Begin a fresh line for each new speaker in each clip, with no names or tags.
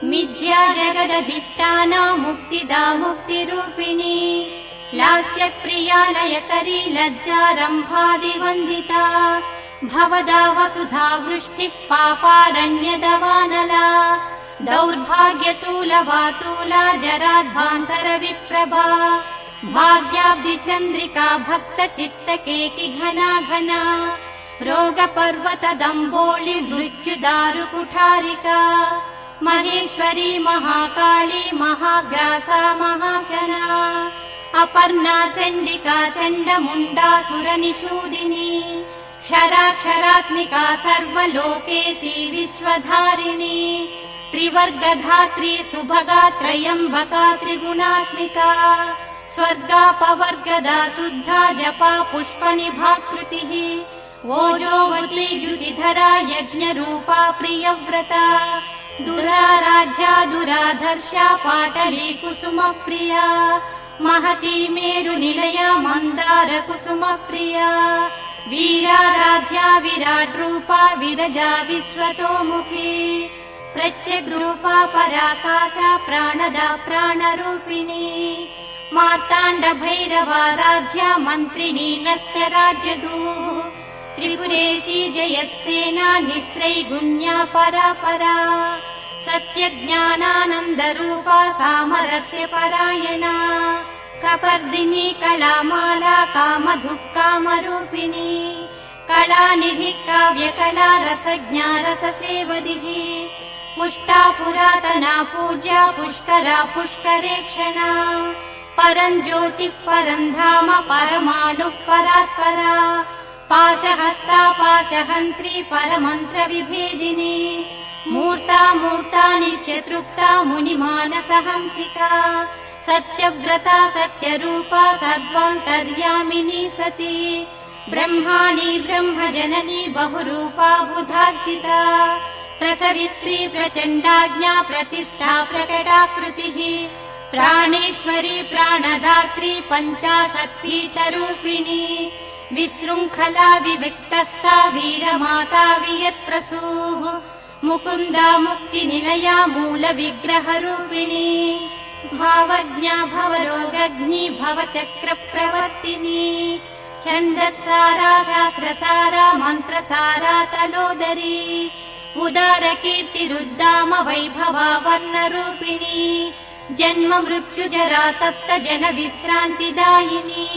मिथ्या जगदधिष्ठाना मुक्तिदा मुक्तिरूपिणी लास्यप्रिया लयकरी लज्जारम्भादिवन्दिता भवदा वसुधा वृष्टिः पापारण्यदवानला दौर्भाग्यतूलवातूला जराध्वान्तरविप्रभा भाग्याब्धिचन्द्रिका भक्तचित्तकेकि घना घना रोगपर्वतदम्बोळि मृत्युदारुकुठारिका महेश्वरी महाकाली महाग्रासा महाशना अपर्णा चण्डिका चण्डमुण्डासुरनिषूदिनी क्षराक्षरात्मिका सर्वलोकेशी विश्वधारिणी त्रिवर्गधात्री सुभगा त्रयम्बका त्रिगुणात्मिका स्वर्गापवर्गदा शुद्धा जपा पुष्पनिभाकृतिः ओजोवती द्युतिधरा यज्ञरूपा प्रियव्रता दुराराध्या दुराधर्षा पाटली कुसुमप्रिया महती मेरुनिलया मन्दार कुसुमप्रिया वीराराध्या विराट्रूपा विरजा विश्वतोमुखी प्रत्यग्रूपा पराकाशा प्राणदा प्राणरूपिणी मार्ताण्डभैरवाराध्या मन्त्रिणी नस्तराज्यदूः त्रिपुरेशी जयत्सेना निस्त्रैगुण्या परापरा सत्यज्ञानानन्दरूपा सामरस्य परायणा कपर्दिनी कलामाला कामधुक्कामरूपिणी कलानिधिः काव्यकला रसज्ञा रससेवदिः पुष्टा पुरातना पूज्या पुष्करा पुष्करेक्षणा परम् ज्योतिः परम् धाम परमाणुः परात्परा पाशहस्ता पाशहन्त्री परमन्त्रविभेदिनी मूर्ता मूर्ता नित्यतृप्ता मुनिमानसहंसिका सत्यव्रता सत्यरूपा सर्वान्तर्यामिनी सती ब्रह्माणि ब्रह्मजननी बहुरूपा बुधार्जिता प्रसवित्री प्रचण्डाज्ञा प्रतिष्ठा प्रकटाकृतिः प्राणेश्वरी प्राणदात्री पञ्चाशत्पीठरूपिणी विशृङ्खला विविक्तस्था वीरमाता वियत्प्रसूः मुकुन्दा मुक्तिनिलया मूलविग्रहरूपिणी भावज्ञा भवरोगग्नि भवचक्रप्रवर्तिनी छन्दस्सारा शास्त्रसारा मन्त्रसारा तलोदरी उदारकीर्तिरुद्दाम वैभवा वर्णरूपिणी जन्म मृत्युजरा तप्त जन विश्रान्तिदायिनी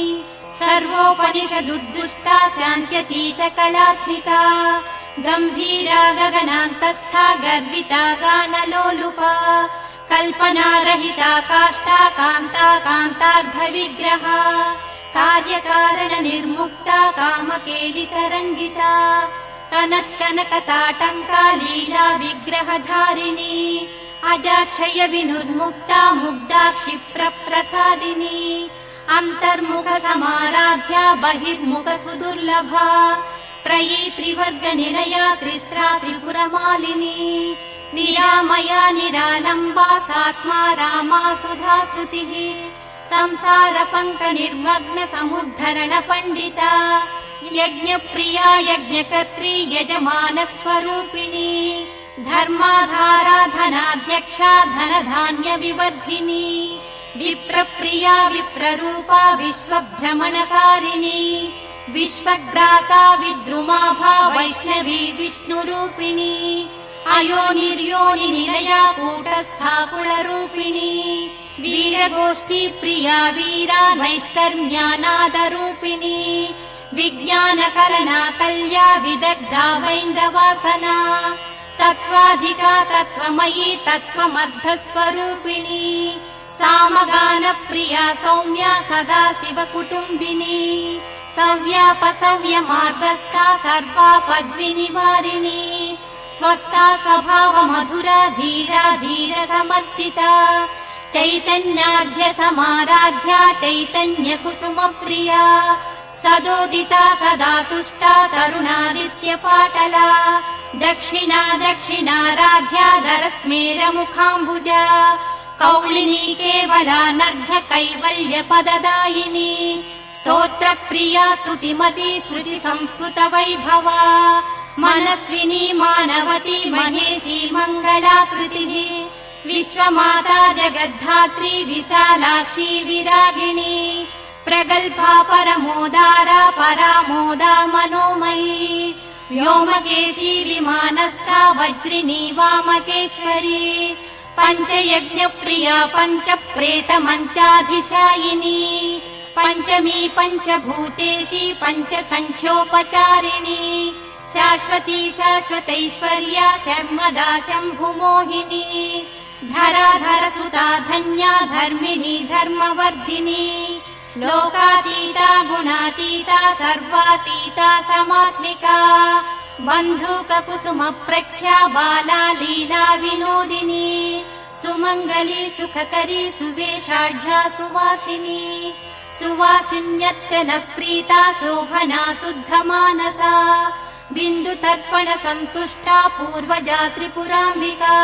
सर्वोपनिषदुद्दुष्टा शान्त्यतीतकलात्मिका गम्भीरा गगनान्तस्था गर्विता गानलोलुपा कल्पनारहिता काष्ठा कान्ता कान्तार्धविग्रहा कार्यकारणनिर्मुक्ता कामकेलितरङ्गिता कनत्कनकताटङ्का लीला विग्रहधारिणी अजाक्षय विनुर्मुक्ता मुग्धा क्षिप्रप्रसादिनी अन्तर्मुख समाराध्या बहिर्मुख सुदुर्लभा त्रयी त्रिवर्गनिलया त्रिस्त्रा त्रिपुरमालिनी नियामया निरालम्बा सात्मा रामा सुधा श्रुतिः संसारपङ्कनिर्मग्न समुद्धरण पण्डिता यज्ञप्रिया यज्ञकर्त्री यजमानस्वरूपिणी धर्माधारा धनाध्यक्षा धनधान्यविवर्धिनी विप्रप्रिया विप्ररूपा विश्वभ्रमणकारिणी विश्वग्रासा विद्रुमाभा वैष्णवी विष्णुरूपिणी अयोनिर्योनिनिलया कूटस्था कुलरूपिणी वीरगोष्ठी प्रिया वीरा नैष्कर्म्यानादरूपिणी विज्ञानकलना कल्या विदग्धा वैन्दवासना तत्त्वाधिका तत्त्वमयी तत्त्वमर्धस्वरूपिणी सामगानप्रिया सौम्या सदा शिवकुटुम्बिनी सव्यापसव्यमार्गस्था सर्वापद्विनिवारिणी स्वस्था स्वभावमधुरा धीरा धीरसमर्चिता चैतन्याढ्य समाराध्या चैतन्यकुसुमप्रिया सदोदिता सदा तुष्टा तरुणादित्यपाटला दक्षिणा दक्षिणाराध्या दरस्मेरमुखाम्बुजा कौलिनी केवला नर्घ कैवल्यपददायिनी स्तोत्रप्रिया स्तुतिमती श्रुति संस्कृत वैभवा मनस्विनी मानवती महेशी मङ्गलाकृतिः विश्वमाता जगद्धात्री विशालाक्षी विरागिणी प्रगल्भा परमोदारा परामोदा मनोमयी व्योमकेशी विमानस्था वज्रिणी वामकेश्वरी पञ्चयज्ञप्रिया पञ्चप्रेतमञ्चाधिशायिनी पञ्चमी पञ्चभूतेशी पञ्चसङ्ख्योपचारिणी शाश्वती शाश्वतैश्वर्या शर्मदा शम्भुमोहिनी धराधरसुता धन्या धर्मिणी धर्मवर्धिनी लोकातीता गुणातीता सर्वातीता समात्मिका बन्धूककुसुमप्रख्या बाला लीला विनोदिनी सुमङ्गली सुखकरी सुवेशाढ्या सुवासिनी सुवासिन्यर्चनप्रीता शोभना शुद्धमानसा बिन्दुतर्पणसन्तुष्टा पूर्वजा त्रिपुराम्बिका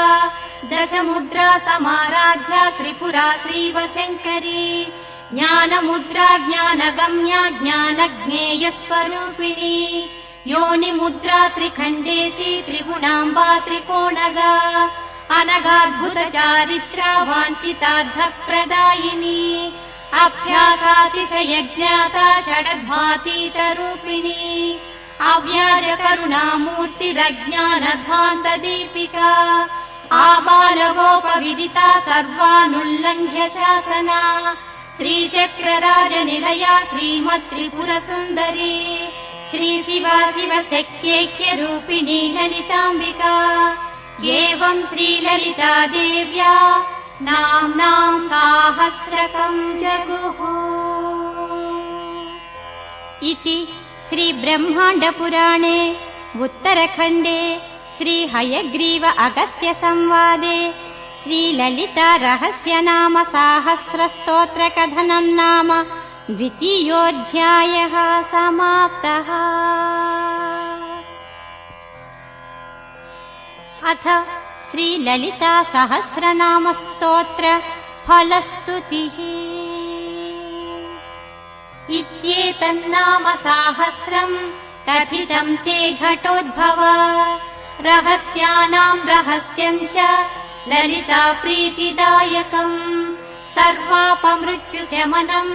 दशमुद्रा समाराध्या त्रिपुरा श्रीवशङ्करी ज्ञानमुद्रा ज्ञानगम्या ज्ञानज्ञेयस्वरूपिणी योनिमुद्रा त्रिखण्डेशी त्रिगुणाम्बा त्रिकोणगा अनगाद्भुतचारित्रा वाञ्छितार्थप्रदायिनी अभ्यासातिशयज्ञाता षडद्भातीतरूपिणी अव्याजकरुणामूर्तिरज्ञानध्वान्तदीपिका आबालगोपविदिता सर्वानुल्लङ्घ्य शासना श्रीचक्रराजनिलया श्रीमत्त्रिपुरसुन्दरी श्रीशिवा शिवशक्त्यैक्यरूपिणी ललिताम्बिका एवं श्रीललिता देव्या नाम्नां साहस्रकं जगुः इति श्रीब्रह्माण्डपुराणे उत्तरखण्डे श्रीहयग्रीव अगस्त्य संवादे श्रीललिता रहस्यनाम साहस्रस्तोत्रकथनं नाम द्वितीयोऽध्यायः समाप्तः। अथ श्रीललिता सहस्रनाम स्तोत्र फलस्तुतिः। इत्येतन्नाम साहस्रम् कथितं ते घटोद्भव रहस्यानां रहस्यं च ललिता प्रीतिदायकम् सर्वापमृत्युशमनम्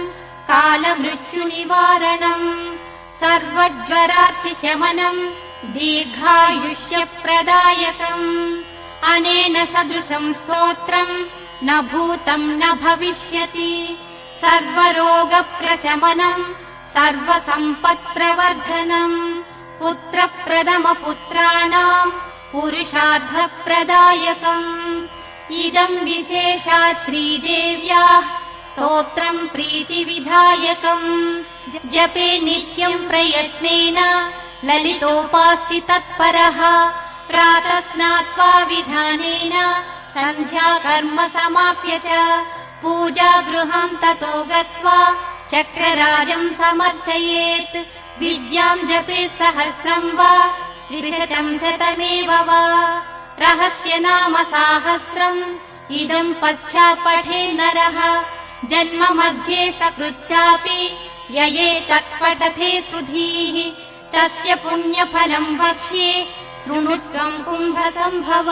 कालमृत्युनिवारणम् सर्वज्वरार्तिशमनम् दीर्घायुष्यप्रदायकम् अनेन सदृशम् स्तोत्रम् न भूतम् न भविष्यति सर्वरोगप्रशमनम् सर्वसम्पत्प्रवर्धनम् पुत्रप्रथमपुत्राणाम् पुरुषार्थप्रदायकम् इदम् विशेषात् श्रीदेव्याः स्तोत्रम् प्रीतिविधायकम् जपे नित्यम् प्रयत्नेन ललितोपास्ति तत्परः प्रातः स्नात्वा विधानेन सन्ध्याकर्म समाप्य च पूजागृहम् ततो गत्वा चक्रराजम् समर्चयेत् विद्याम् जपे सहस्रम् वा त्रिशतम् शतमेव वा रहस्यनाम साहस्रम् इदम् पश्चात् पठे नरः जन्म मध्ये सकृच्चापि यये तत्पठते सुधीः तस्य पुण्यफलम् वक्ष्ये शृणुत्वम् कुम्भसम्भव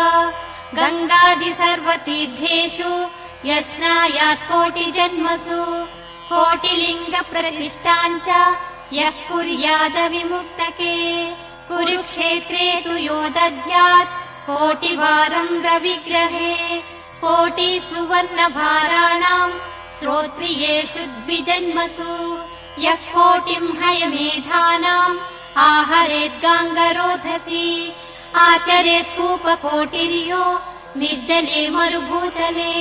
गङ्गादि सर्वतीर्थेषु यस्नायात् कोटिजन्मसु कोटिलिङ्गप्रतिष्ठाम् च यः कुर्याद विमुक्तके कुरुक्षेत्रे तु यो दद्यात् कोटिवारम् रविग्रहे कोटिसुवर्णभाराणाम् श्रोत्रियेषु द्विजन्मसु यः कोटिम् हयमेधानाम् आहरेद्गाङ्गरोधसि आचरेत् कूपकोटिर्यो निर्जले मरुभूतले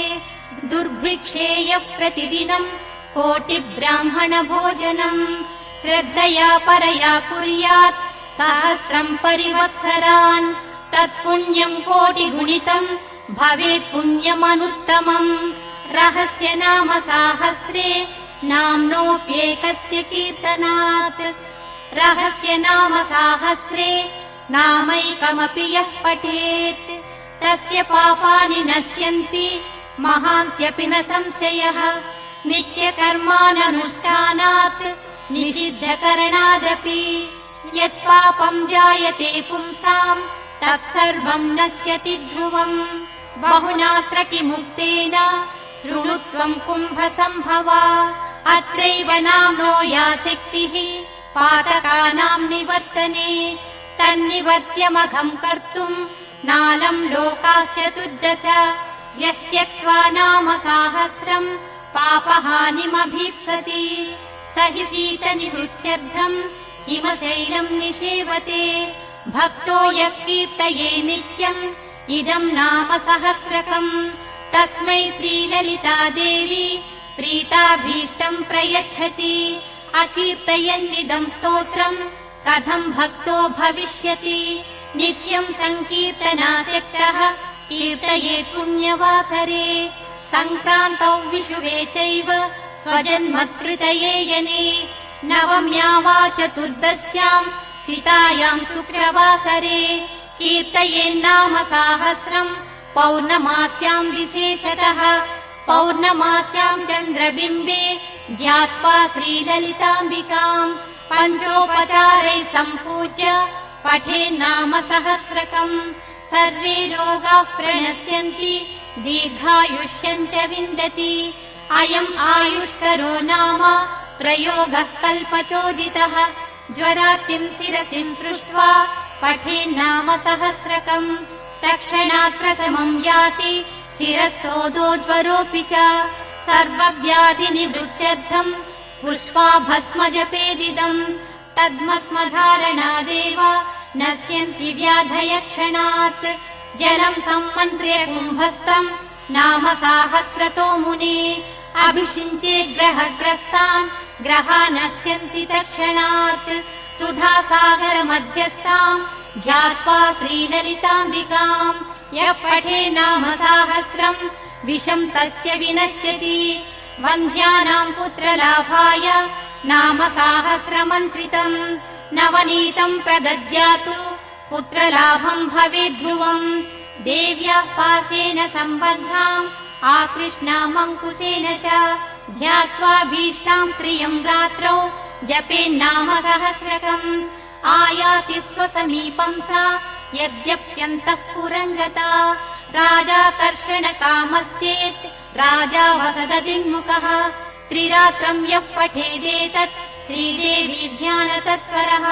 दुर्भिक्षेय प्रतिदिनम् कोटिब्राह्मणभोजनम् श्रद्धया परया कुर्यात् सहस्रम् परिवत्सरान् तत्पुण्यम् कोटिगुणितम् भवेत् पुण्यमनुत्तमम् रहस्यनाम साहस्रे नाम्नोऽप्येकस्य कीर्तनात् रहस्यनाम साहस्रे नामैकमपि यः पठेत् तस्य पापानि नश्यन्ति महान्त्यपि न संशयः नित्यकर्माननुष्ठानात् निषिद्धकरणादपि यत्पापम् जायते पुंसाम् तत्सर्वम् नश्यति ध्रुवम् बहुनात्र किमुक्तेन शृणुत्वम् कुम्भसम्भवा अत्रैव नाम्नो या शक्तिः पातकानाम् निवर्तने तन्निवर्त्यमघम् कर्तुम् नालम् लोकाश्चतुर्दश यस्त्यक्त्वा नाम साहस्रम् पापहानिमभीप्सति स हि शीतनिवृत्त्यर्थम् हिमशैलम् निषेवते भक्तो यः कीर्तये नित्यम् इदम् नाम सहस्रकम् तस्मै श्रीललिता देवी प्रीताभीष्टम् प्रयच्छति अकीर्तयन्निदम् स्तोत्रम् कथम् भक्तो भविष्यति नित्यम् सङ्कीर्तनासक्तः कीर्तयेत् पुण्यवासरे सङ्क्रान्तौ विषुवे चैव स्वजन्मत्कृतये यने नवम्या वा चतुर्दश्याम् सितायाम् शुक्रवासरे कीर्तयेन्नाम साहस्रम् पौर्णमास्याम् विशेषतः पौर्णमास्याम् चन्द्रबिम्बे ध्यात्वा श्रीललिताम्बिकाम् पञ्चोपचारैः सम्पूज्य पठेन्नाम सहस्रकम् सर्वे रोगाः प्रणश्यन्ति दीर्घायुष्यम् च विन्दति अयम् आयुष्करो नाम प्रयोगः कल्पचोदितः ज्वरार्तिम् शिरसि सृष्ट्वा पठेन्नाम सहस्रकम् तत्क्षणात् प्रशमम् याति शिरस्थोदोज्वरोऽपि च सर्वव्याधिनिवृत्त्यर्थम् स्पृष्ट्वा भस्म जपेदिदम् तद्मस्मधारणादेव नश्यन्ति व्याधय क्षणात् जलम् सम्मन्त्र्य कुम्भस्थम् नाम साहस्रतो मुने अभिषिञ्चे ग्रहग्रस्तान् ग्रहा नश्यन्ति तत्क्षणात् सुधासागर मध्यस्थाम् ध्यात्वा श्रीललिताम्बिकाम् यः पठे नाम साहस्रम् विषम् तस्य विनश्यति वन्ध्यानाम् पुत्रलाभाय नाम साहस्रमन्त्रितम् नवनीतम् प्रदद्यातु पुत्रलाभम् भवेद्ध्रुवम् देव्याः पासेन सम्बद्धाम् आकृष्णामङ्कुशेन च ध्यात्वा भीष्टाम् त्रियम् रात्रौ जपेन्नाम सहस्रकम् आयाति स्वसमीपम् सा यद्यप्यन्तः पुरम् गता राजाकर्षणकामश्चेत् राजा वसददिन्मुखः त्रिरात्रम् यः पठेदेतत् श्रीदेवी ध्यानतत्परः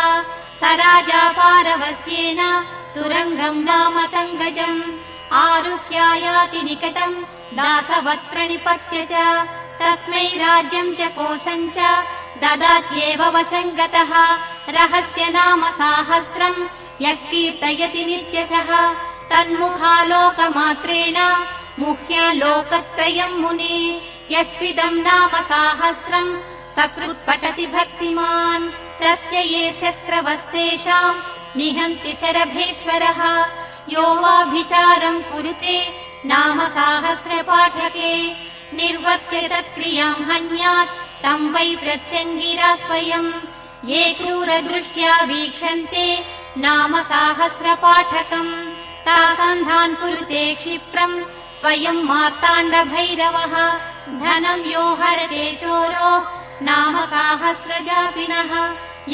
स राजा पारवस्येन तुरङ्गम् नाम तङ्गजम् आरुह्यायाति निकटम् दासवत्प्रणिपत्य च तस्मै राज्यम् च कोशम् च ददात्येव वशम् गतः रहस्य नाम साहस्रम् यः कीर्तयति नित्यशः तन्मुखालोकमात्रेण मुह्या लोकत्रयम् मुने यस्विदम् नाम साहस्रम् सकृत्पठति भक्तिमान् तस्य ये शस्त्रवस्तेषाम् निहन्ति शरभेश्वरः यो वाभिचारम् कुरुते नाम साहस्रपाठके निर्वर्त्य तत्क्रियाम् हन्यात् तम् वै प्रत्यङ्गिरा स्वयम् ये क्रूरदृष्ट्या वीक्षन्ते नाम साहस्रपाठकम् तासन्धान् कुरुते क्षिप्रम् स्वयम् मार्ताण्डभैरवः धनम् यो हरते चोरो नाम सहस्रजापिनः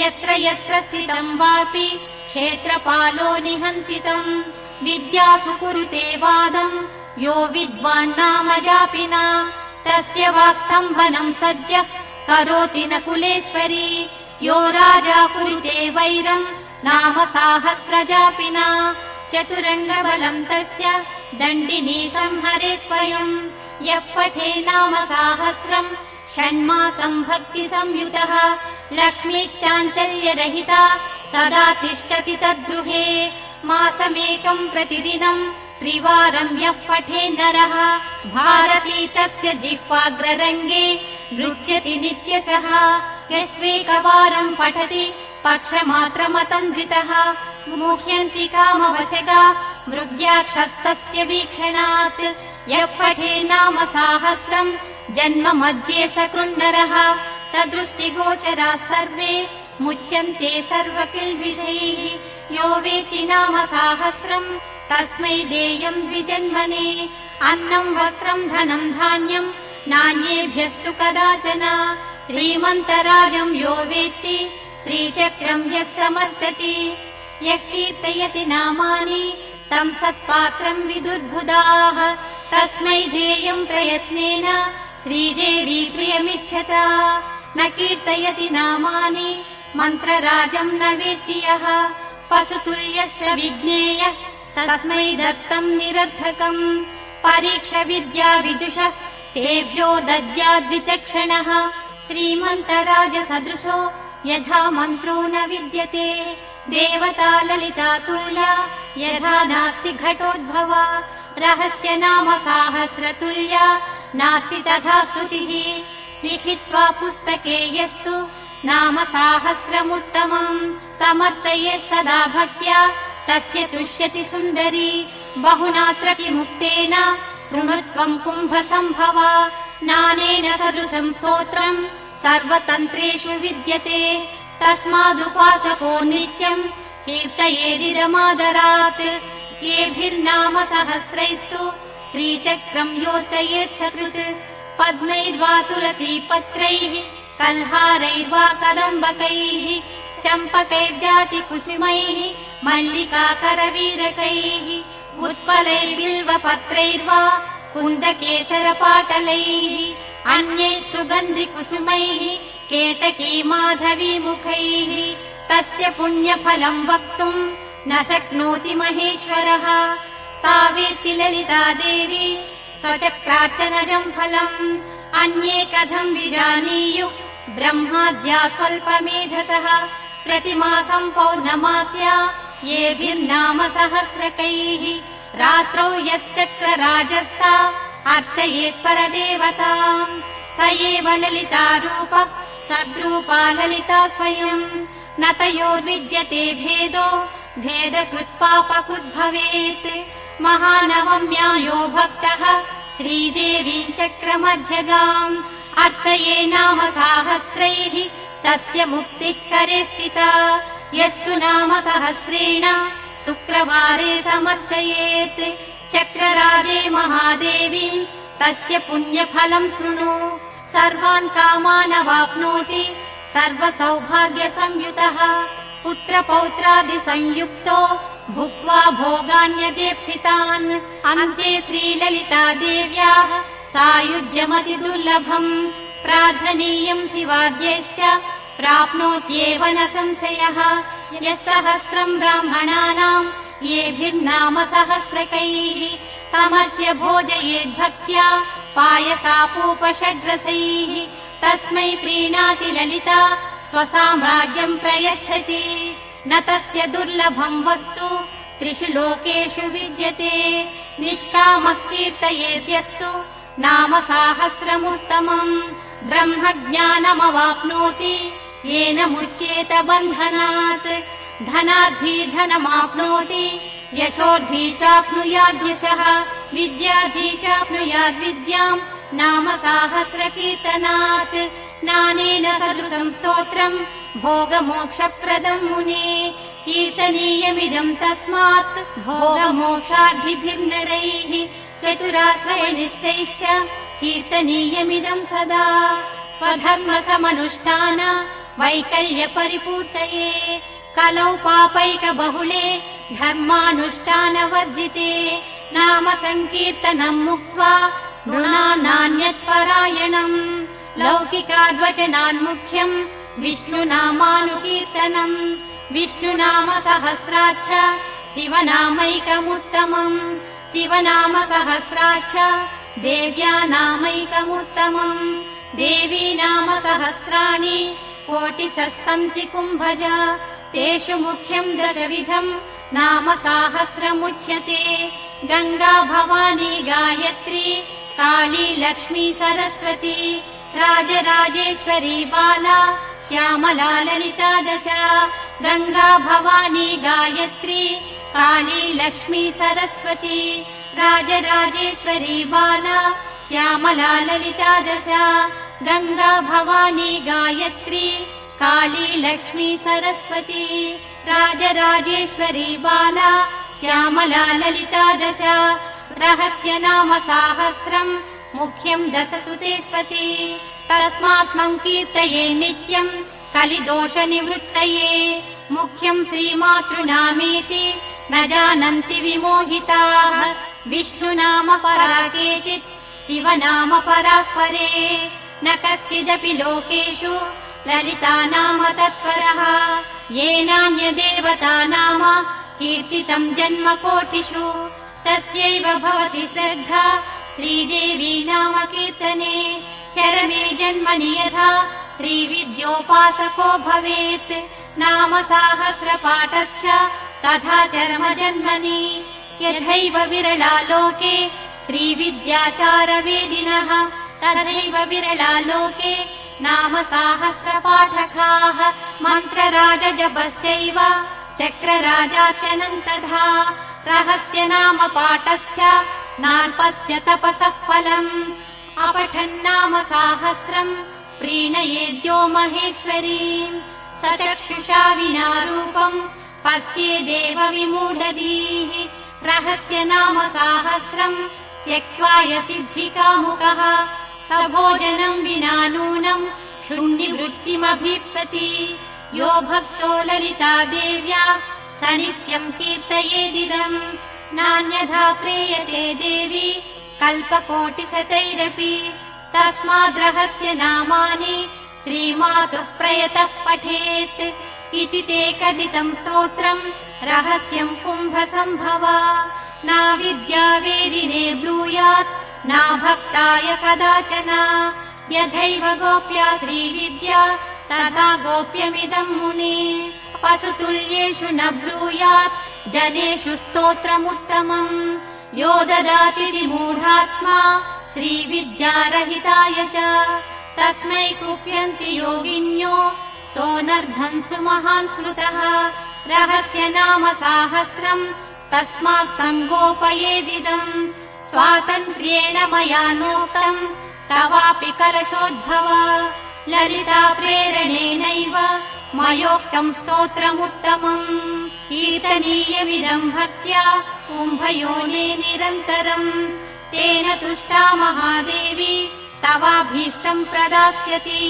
यत्र यत्र स्थितम् वापि क्षेत्रपालो निहन्तितम् विद्यासु कुरुते वादम् यो विद्वान्नाम जापिना तस्य वाक्स्तम्भनम् सद्यः करोति न कुलेश्वरी यो राजा कुरुते वैरम् नाम सहस्रजापिना चतुरङ्गबलम् तस्य दण्डिनी संहरे स्वयम् यः पठे नाम साहस्रम् षण्मासम् भक्तिसंयुतः लक्ष्मीश्चाञ्चल्यरहिता सदा तिष्ठति तद्गृहे मासमेकम् प्रतिदिनम् त्रिवारम् यः पठे नरः भारती तस्य जिह्वाग्ररङ्गे नृत्यति नित्यशः यस्वेकवारम् पठति पक्षमात्रमतन्द्रितः मुह्यन्ति कामवशगा मृग्याक्षस्तस्य वीक्षणात् यः पठे नाम साहस्रम् जन्म मध्ये सकृन्नरः तदृष्टिगोचराः सर्वे मुच्यन्ते सर्वकिल्बिषैः यो वेत्ति नाम साहस्रम् तस्मै देयम् द्विजन्मने अन्नम् वस्त्रम् धनम् धान्यम् नान्येभ्यस्तु कदाचन श्रीमन्तराजम् यो वेत्ति श्रीचक्रम् यः समर्चति यः कीर्तयति नामानि तं सत्पात्रं विदुर्बुधाः तस्मै देयं प्रयत्नेन श्रीदेवी प्रियमिच्छता न कीर्तयति नामानि मन्त्रराजं न वेत्ति यः पशुतुल्यस्य विज्ञेयः तस्मै दत्तं निरर्थकम् परीक्ष विद्या विदुषः तेभ्यो दद्याद्विचक्षणः श्रीमन्तराजसदृशो यथा मन्त्रो न विद्यते देवता ललिता तुल्या यथा नास्ति घटोद्भवा रहस्य नाम साहस्रतुल्या नास्ति तथा स्तुतिः लिखित्वा पुस्तके यस्तु नाम साहस्रमुत्तमम् समर्चये सदा भक्त्या तस्य तुष्यति सुन्दरी बहुनात्रपि मुक्तेन शृणुत्वम् कुम्भसम्भवा नानेन सदृशम् स्तोत्रम् सर्वतन्त्रेषु विद्यते तस्मादुपासको नित्यम् कीर्तयेदिदमादरात् येभिर्नाम सहस्रैस्तु श्रीचक्रम् योर्चयेत् सकृत् पद्मैर्वा तुलसीपत्रैः कल्हारैर्वा कदम्बकैः चम्पकैर्जातिकुसुमैः मल्लिकाकरवीरकैः उत्पलैर्बिल्वपत्रैर्वा कुन्दकेसरपाटलैः अन्यैः सुगन्धिकुसुमैः केतकी माधवीमुखैः तस्य पुण्यफलम् वक्तुम् न शक्नोति महेश्वरः सा वेत्ति ललिता देवी स्वचक्रार्चनजम् फलम् अन्ये कथम् विजानीयुः ब्रह्माद्या स्वल्पमेधसः प्रतिमासम् पौर्णमास्या येभिर्नाम सहस्रकैः रात्रौ यश्चक्रराजस्था अर्चयेत् परदेवताम् स एव ललितारूपः सद्रूपा ललिता स्वयम् न तयोर्विद्यते भेदो भेदकृत्पापकृत् भवेत् महानवम्या यो भक्तः श्रीदेवीम् चक्रमध्यगाम् अर्चये नाम साहस्रैः तस्य मुक्तिः करे स्थिता यस्तु नाम सहस्रेण शुक्रवारे समर्चयेत् चक्रराजे महादेवी तस्य पुण्यफलम् शृणु सर्वान् कामानवाप्नोति सर्वसौभाग्यसंयुतः पुत्रपौत्रादिसंयुक्तो भुक्त्वा भोगान्यदेप्सितान् अन्ते श्रीललिता देव्याः सायुज्यमतिदुर्लभम् प्रार्थनीयम् शिवाद्यैश्च प्राप्नोत्येव न संशयः यः सहस्रम् ब्राह्मणानाम् येभिर्नाम सहस्रकैः समर्च्य भोजयेद्भक्त्या पायसापूपषड्रसैः तस्मै प्रीणाति ललिता स्वसाम्राज्यम् प्रयच्छति न तस्य दुर्लभम् वस्तु त्रिषु लोकेषु विद्यते निष्कामः कीर्तयेद्यस्तु नाम साहस्रमुत्तमम् ब्रह्मज्ञानमवाप्नोति येन मुच्येत बन्धनात् धनार्थी धनमाप्नोति यशोर्थी चाप्नुयाद्यशः विद्यार्थी चाप्नुयाद्विद्याम् नाम साहस्रकीर्तनात् नानेन सदृशम् स्तोत्रम् भोगमोक्षप्रदम् मुने कीर्तनीयमिदम् तस्मात् भोगमोक्षाद्भिर्नरैः चतुराश्रयनिष्ठैश्च कीर्तनीयमिदम् सदा स्वधर्मसमनुष्ठान वैकल्यपरिपूर्तये कलौ पापैकबहुले धर्मानुष्ठानवर्जिते नाम सङ्कीर्तनम् मुक्त्वा नृणानान्यत्परायणम् लौकिकाद्वचनान्मुख्यम् विष्णुनामानुकीर्तनम् विष्णुनाम सहस्राच्च शिवनामैकमुत्तमम् शिवनाम सहस्राच्च देव्या नामैकमुत्तमम् देवी नाम सहस्राणि कोटिशः सन्ति कुम्भज तेषु मुख्यम् दशविधम् नाम साहस्रमुच्यते गङ्गा भवानी गायत्री काली लक्ष्मी सरस्वती राजराजेश्वरी बाला श्यामला ललिता दश गङ्गा भवानी गायत्री काली लक्ष्मी सरस्वती राजराजेश्वरी बाला श्यामला ललिता दश गङ्गा भवानी गायत्री काली लक्ष्मी सरस्वती राजराजेश्वरी बाला श्यामला ललिता दश रहस्य नाम साहस्रम् मुख्यम् दशसुतेष्वती तस्मात् सङ्कीर्तये नित्यम् कलिदोषनिवृत्तये मुख्यम् श्रीमातृनामेति न जानन्ति विमोहिताः विष्णुनाम परा केचित् शिवनाम पराः परे न कश्चिदपि लोकेषु ललिता नाम तत्परः येनान्यदेवता नाम कीर्तितम् जन्मकोटिषु तस्यैव भवति श्रद्धा श्रीदेवी नाम कीर्तने चरमे जन्मनि यथा श्रीविद्योपासको भवेत् नाम सहस्रपाठश्च तथा चरम जन्मनि यथैव विरला लोके श्रीविद्याचारवेदिनः तथैव विरला लोके नाम सहस्रपाठकाः मन्त्रराजजपश्चैव चक्रराजार्चनम् तथा रहस्य नाम पाठश्च नाल्पस्य तपसः फलम् अपठन्नाम सहस्रम् प्रीणयेद्यो महेश्वरीम् स चक्षुषा विना रूपम् पश्येदेव विमूढधीः रहस्य नाम सहस्रम् त्यक्त्वा यसिद्धिकामुकः स भोजनम् विना नूनम् शून्यवृत्तिमभीप्सति यो भक्तो ललिता देव्या स नित्यम् कीर्तयेदिदम् नान्यथा प्रेयते देवी कल्पकोटिशतैरपि तस्माद्रहस्य नामानि श्रीमातुः प्रयतः पठेत् इति ते कथितम् स्तोत्रम् रहस्यम् कुम्भसम्भवा नाविद्यावेदिने ब्रूयात् न भक्ताय कदाचन यथैव गोप्या श्रीविद्या तथा गोप्यमिदम् मुने पशुतुल्येषु न ब्रूयात् जनेषु स्तोत्रमुत्तमम् यो ददाति विमूढात्मा श्रीविद्यारहिताय च तस्मै कुप्यन्ति योगिन्यो सोऽनर्धम् सुमहान् स्मृतः रहस्य नाम सहस्रम् तस्मात् सङ्गोपयेदिदम् स्वातन्त्र्येण मया नोक्तम् तवापि कलशोद्भव ललिता प्रेरणेनैव मयोक्तम् स्तोत्रमुत्तमम् कीर्तनीयमिदम् भक्त्या कुम्भयोने निरन्तरम् तेन तुष्टा महादेवी तवाभीष्टम् प्रदास्यति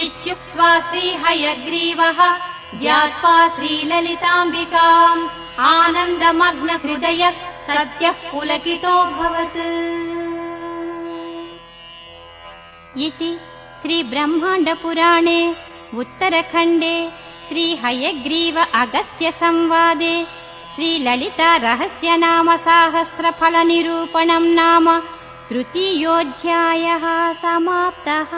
इत्युक्त्वा श्रीहयग्रीवः ध्यात्वा श्रीललिताम्बिकाम् आनन्दमग्नहृदयः सद्यः पुलकितोऽभवत् इति श्रीब्रह्माण्डपुराणे उत्तरखण्डे श्रीहयग्रीव अगस्त्य संवादे श्रीललिता रहस्य नाम सहस्रफलनिरूपणम् नाम तृतीयोऽध्यायः समाप्तः।